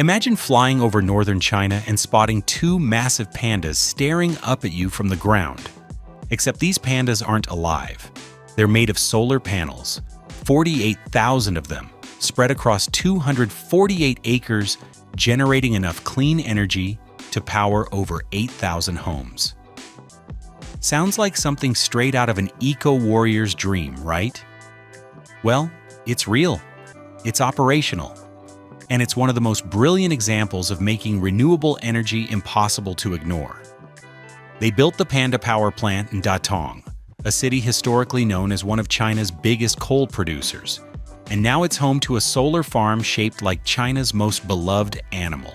Imagine flying over northern China and spotting two massive pandas staring up at you from the ground. Except these pandas aren't alive. They're made of solar panels, 48,000 of them, spread across 248 acres, generating enough clean energy to power over 8,000 homes. Sounds like something straight out of an eco-warrior's dream, right? Well, it's real, it's operational, and it's one of the most brilliant examples of making renewable energy impossible to ignore. They built the Panda power plant in Datong, a city historically known as one of China's biggest coal producers, and now it's home to a solar farm shaped like China's most beloved animal.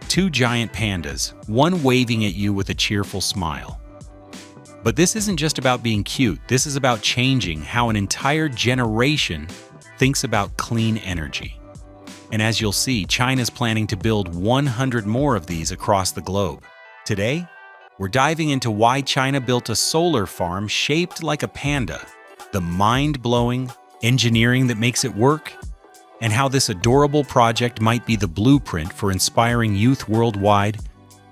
Two giant pandas, one waving at you with a cheerful smile. But this isn't just about being cute, this is about changing how an entire generation thinks about clean energy. And as you'll see, China's planning to build 100 more of these across the globe. Today, we're diving into why China built a solar farm shaped like a panda, the mind-blowing engineering that makes it work, and how this adorable project might be the blueprint for inspiring youth worldwide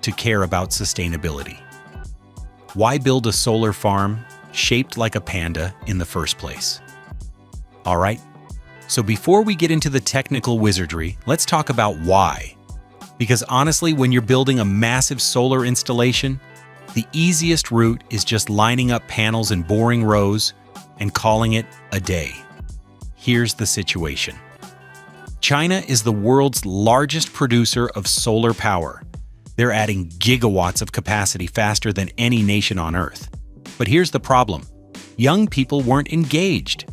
to care about sustainability. Why build a solar farm shaped like a panda in the first place? All right, so before we get into the technical wizardry, let's talk about why. Because honestly, when you're building a massive solar installation, the easiest route is just lining up panels in boring rows and calling it a day. Here's the situation. China is the world's largest producer of solar power. They're adding gigawatts of capacity faster than any nation on Earth. But here's the problem. Young people weren't engaged.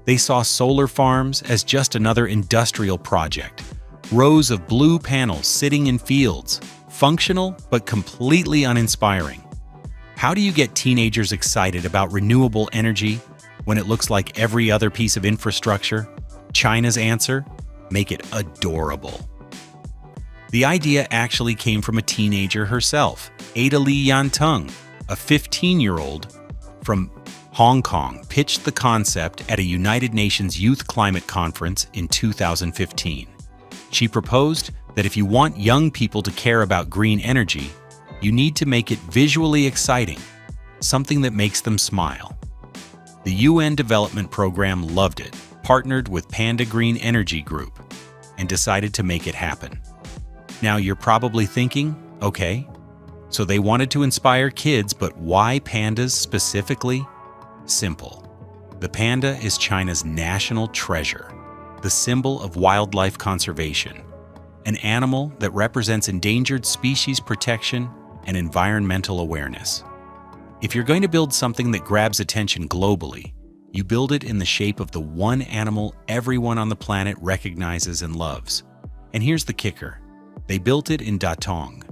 They saw solar farms as just another industrial project. Rows of blue panels sitting in fields, functional but completely uninspiring. How do you get teenagers excited about renewable energy when it looks like every other piece of infrastructure? China's answer? Make it adorable. The idea actually came from a teenager herself, Ada Lee Yantung, a 15-year-old from Hong Kong, pitched the concept at a United Nations Youth Climate Conference in 2015. She proposed that if you want young people to care about green energy, you need to make it visually exciting, something that makes them smile. The UN Development Program loved it, partnered with Panda Green Energy Group, and decided to make it happen. Now you're probably thinking, okay, so they wanted to inspire kids, but why pandas specifically? Simple. The panda is China's national treasure, the symbol of wildlife conservation, an animal that represents endangered species protection and environmental awareness. If you're going to build something that grabs attention globally, you build it in the shape of the one animal everyone on the planet recognizes and loves. And here's the kicker. They built it in Datong,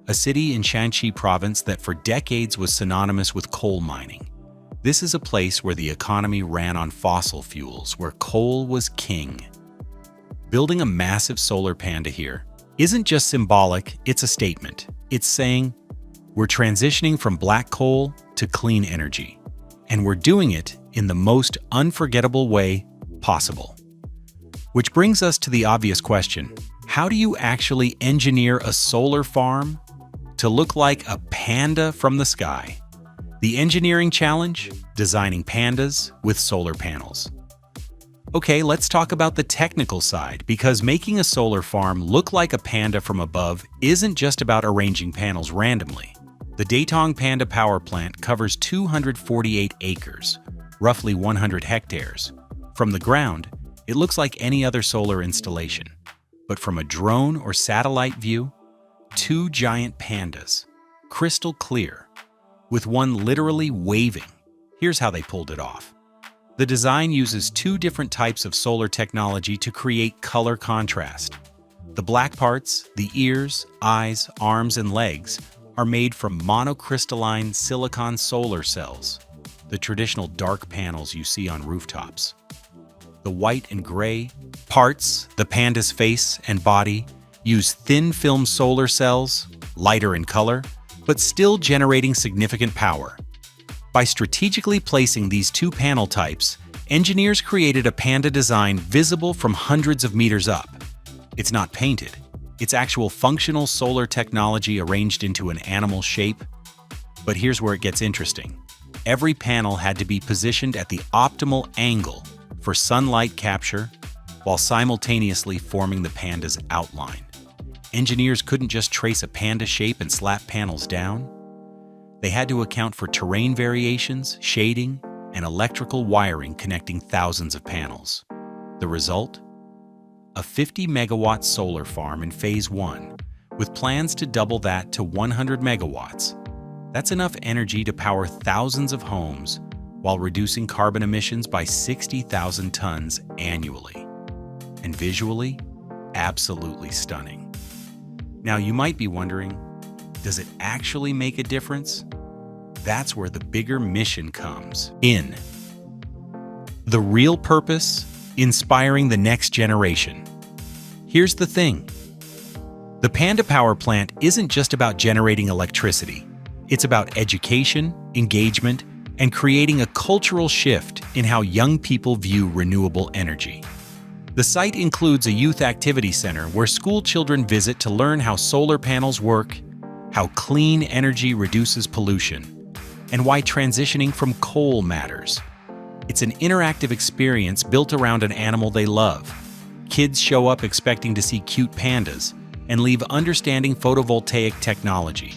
a city in Shanxi province that for decades was synonymous with coal mining. This is a place where the economy ran on fossil fuels, where coal was king. Building a massive solar panda here isn't just symbolic, it's a statement. It's saying, we're transitioning from black coal to clean energy, and we're doing it in the most unforgettable way possible. Which brings us to the obvious question. How do you actually engineer a solar farm to look like a panda from the sky? The engineering challenge? Designing pandas with solar panels. Okay, let's talk about the technical side, because making a solar farm look like a panda from above isn't just about arranging panels randomly. The Datong Panda power plant covers 248 acres, roughly 100 hectares. From the ground, it looks like any other solar installation. But from a drone or satellite view, two giant pandas, crystal clear, with one literally waving. Here's how they pulled it off. The design uses two different types of solar technology to create color contrast. The black parts, the ears, eyes, arms, and legs, are made from monocrystalline silicon solar cells, the traditional dark panels you see on rooftops. The white and gray parts, the panda's face and body, use thin film solar cells, lighter in color, but still generating significant power. By strategically placing these two panel types, engineers created a panda design visible from hundreds of meters up. It's not painted, It's actual functional solar technology arranged into an animal shape. But here's where it gets interesting. Every panel had to be positioned at the optimal angle for sunlight capture while simultaneously forming the panda's outline. Engineers couldn't just trace a panda shape and slap panels down. They had to account for terrain variations, shading, and electrical wiring connecting thousands of panels. The result? A 50-megawatt solar farm in Phase 1, with plans to double that to 100 megawatts. That's enough energy to power thousands of homes while reducing carbon emissions by 60,000 tons annually. And visually, absolutely stunning. Now you might be wondering, does it actually make a difference? That's where the bigger mission comes in. The real purpose? Inspiring the next generation. Here's the thing. The Panda Power Plant isn't just about generating electricity. It's about education, engagement, and creating a cultural shift in how young people view renewable energy. The site includes a youth activity center where school children visit to learn how solar panels work, how clean energy reduces pollution, and why transitioning from coal matters. It's an interactive experience built around an animal they love. Kids show up expecting to see cute pandas and leave understanding photovoltaic technology.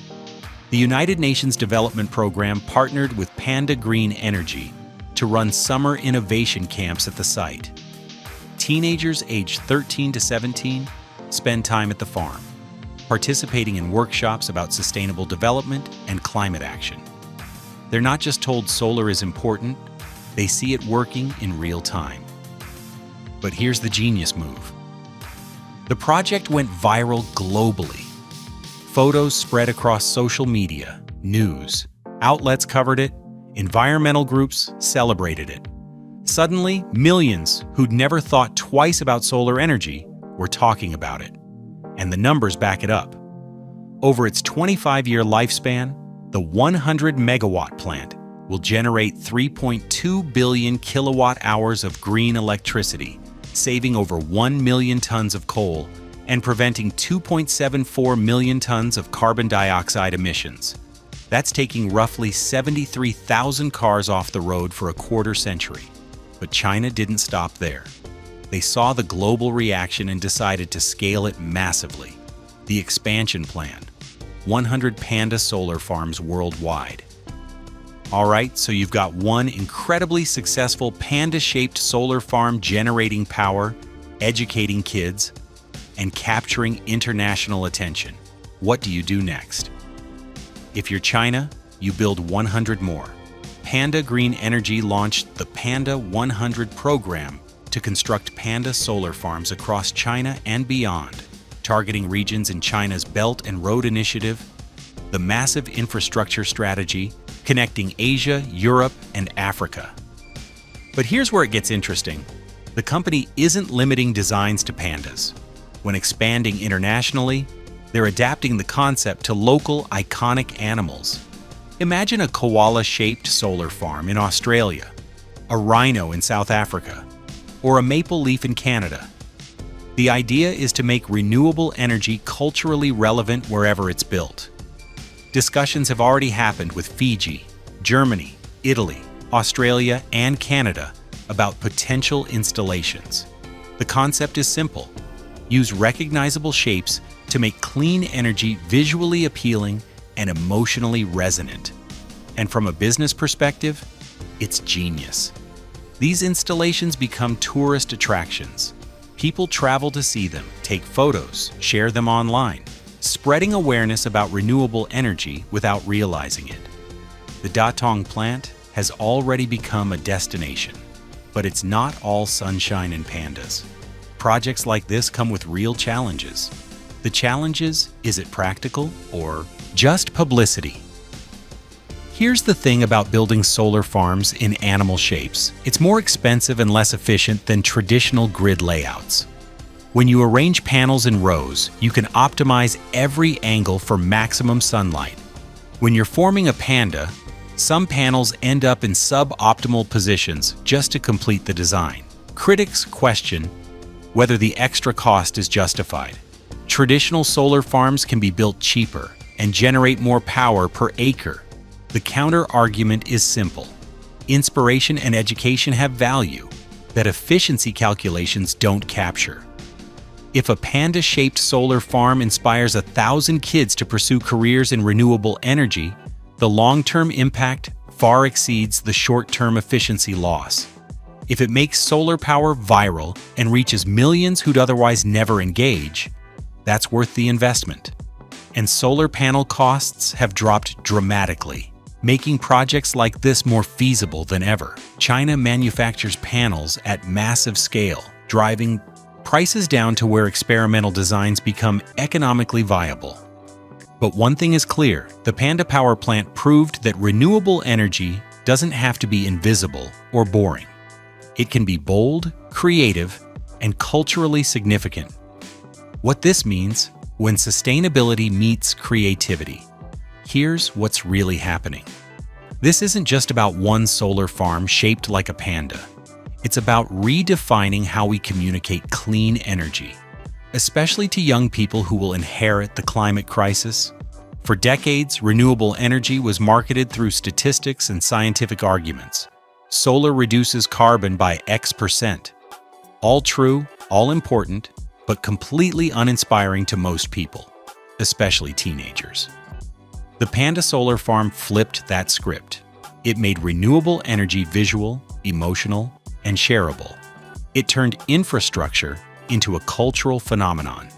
The United Nations Development Program partnered with Panda Green Energy to run summer innovation camps at the site. Teenagers aged 13 to 17 spend time at the farm, participating in workshops about sustainable development and climate action. They're not just told solar is important, they see it working in real time. But here's the genius move. The project went viral globally. Photos spread across social media, news, outlets covered it, environmental groups celebrated it. Suddenly, millions who'd never thought twice about solar energy were talking about it. And the numbers back it up. Over its 25-year lifespan, the 100-megawatt plant will generate 3.2 billion kilowatt-hours of green electricity, saving over 1 million tons of coal and preventing 2.74 million tons of carbon dioxide emissions. That's taking roughly 73,000 cars off the road for a quarter century. But China didn't stop there. They saw the global reaction and decided to scale it massively. The expansion plan: 100 Panda solar farms worldwide. All right, so you've got one incredibly successful panda-shaped solar farm generating power, educating kids, and capturing international attention. What do you do next? If you're China, you build 100 more. Panda Green Energy launched the Panda 100 program to construct Panda solar farms across China and beyond, targeting regions in China's Belt and Road Initiative, the massive infrastructure strategy connecting Asia, Europe, and Africa. But here's where it gets interesting. The company isn't limiting designs to pandas. When expanding internationally, they're adapting the concept to local, iconic animals. Imagine a koala-shaped solar farm in Australia, a rhino in South Africa, or a maple leaf in Canada. The idea is to make renewable energy culturally relevant wherever it's built. Discussions have already happened with Fiji, Germany, Italy, Australia, and Canada about potential installations. The concept is simple. Use recognizable shapes to make clean energy visually appealing and emotionally resonant. And from a business perspective, it's genius. These installations become tourist attractions. People travel to see them, take photos, share them online, spreading awareness about renewable energy without realizing it. The Datong plant has already become a destination, but it's not all sunshine and pandas. Projects like this come with real challenges. The challenge is it practical or just publicity? Here's the thing about building solar farms in animal shapes. It's more expensive and less efficient than traditional grid layouts. When you arrange panels in rows, you can optimize every angle for maximum sunlight. When you're forming a panda, some panels end up in suboptimal positions just to complete the design. Critics question whether the extra cost is justified. Traditional solar farms can be built cheaper and generate more power per acre. The counter-argument is simple. Inspiration and education have value that efficiency calculations don't capture. If a panda-shaped solar farm inspires 1,000 kids to pursue careers in renewable energy, the long-term impact far exceeds the short-term efficiency loss. If it makes solar power viral and reaches millions who'd otherwise never engage, that's worth the investment. And solar panel costs have dropped dramatically, making projects like this more feasible than ever. China manufactures panels at massive scale, driving prices down to where experimental designs become economically viable. But one thing is clear, the Panda power plant proved that renewable energy doesn't have to be invisible or boring. It can be bold, creative, and culturally significant. What this means, when sustainability meets creativity, here's what's really happening. This isn't just about one solar farm shaped like a panda. It's about redefining how we communicate clean energy, especially to young people who will inherit the climate crisis. For decades, renewable energy was marketed through statistics and scientific arguments. Solar reduces carbon by X%. All true, all important, but completely uninspiring to most people, especially teenagers. The Panda Solar Farm flipped that script. It made renewable energy visual, emotional, and shareable. It turned infrastructure into a cultural phenomenon,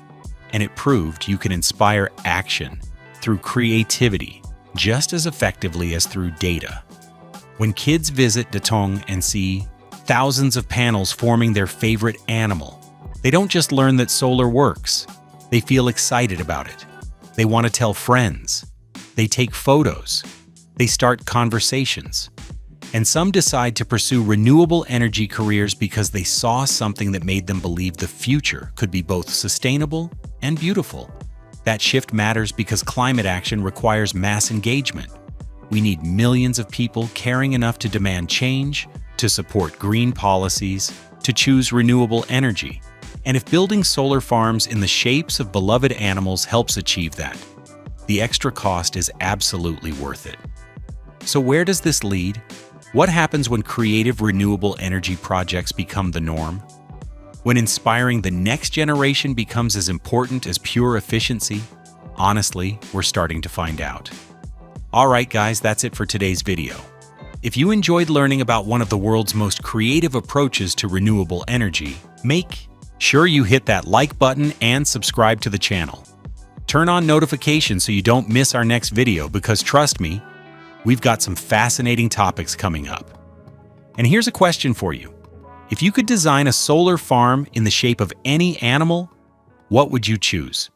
and it proved you can inspire action through creativity just as effectively as through data. When kids visit Datong and see thousands of panels forming their favorite animal, they don't just learn that solar works, they feel excited about it. They want to tell friends. They take photos. They start conversations. And some decide to pursue renewable energy careers because they saw something that made them believe the future could be both sustainable and beautiful. That shift matters because climate action requires mass engagement. We need millions of people caring enough to demand change, to support green policies, to choose renewable energy. And if building solar farms in the shapes of beloved animals helps achieve that, the extra cost is absolutely worth it. So where does this lead? What happens when creative renewable energy projects become the norm? When inspiring the next generation becomes as important as pure efficiency? Honestly, we're starting to find out. Alright guys, that's it for today's video. If you enjoyed learning about one of the world's most creative approaches to renewable energy, make sure you hit that like button and subscribe to the channel. Turn on notifications so you don't miss our next video because trust me, we've got some fascinating topics coming up. And here's a question for you. If you could design a solar farm in the shape of any animal, what would you choose?